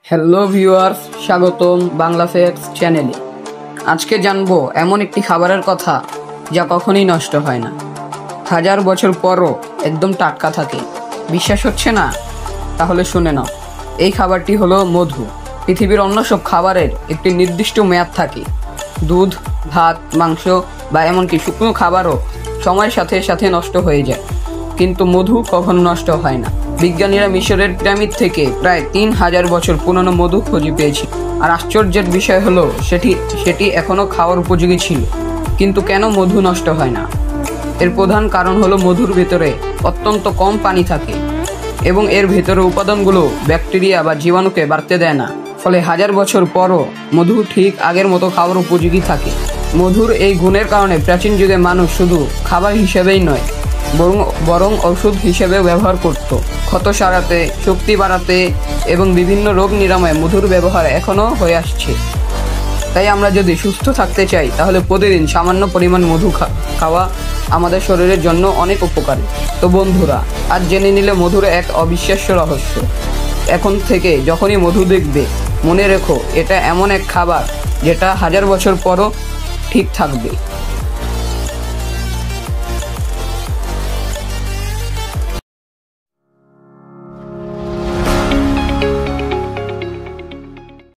Hello viewers, স্বাগতম Bangla facts চ্যানেলে। আজকে জানবো এমন একটি খাবারের কথা যা কখনোই নষ্ট হয় না, হাজার বছর পরও একদম টাটকা থাকে। বিশ্বাস হচ্ছে না? তাহলে শুনে নাও। এই খাবারটি হলো মধু। পৃথিবীর অন্য সব খাবারের একটি নির্দিষ্ট মেয়াদ থাকে। দুধ, ভাত, মাংস বা এমনকি শুকনো খাবারও সময়ের সাথে সাথে নষ্ট হয়ে যায়, কিন্তু মধু কখনো নষ্ট হয় না। বিজ্ঞানীরা মিশরের পিরামিড থেকে প্রায় 3000 বছর পুরনো মধু খুঁজে পেয়েছে। আর আশ্চর্যের বিষয় হলো সেটি এখনও খাওয়ার উপযোগী ছিল। কিন্তু কেন মধু নষ্ট হয় না? এর প্রধান কারণ হলো মধুর ভেতরে অত্যন্ত কম পানি থাকে এবং এর ভেতরে উপাদানগুলো ব্যাকটেরিয়া বা জীবাণুকে বাড়তে দেয় না। ফলে হাজার বছর পরও মধু ঠিক আগের মতো খাওয়ার উপযোগী থাকে। মধুর এই গুণের কারণে প্রাচীন যুগে মানুষ শুধু খাবার হিসেবেই নয়, বরং ওষুধ হিসেবেও ব্যবহার করত। ক্ষত সারাতে, শক্তি বাড়াতে এবং বিভিন্ন রোগ নিরাময়ে মধুর ব্যবহার এখনও হয়ে আসছে। তাই আমরা যদি সুস্থ থাকতে চাই তাহলে প্রতিদিন সামান্য পরিমাণ মধু খাওয়া আমাদের শরীরের জন্য অনেক উপকারী। তো বন্ধুরা, আজ জেনে নিলে মধুর এক অবিশ্বাস্য রহস্য। এখন থেকে যখনই মধু দেখবে, মনে রেখো এটা এমন এক খাবার যেটা হাজার বছর পরও ঠিক থাকবে।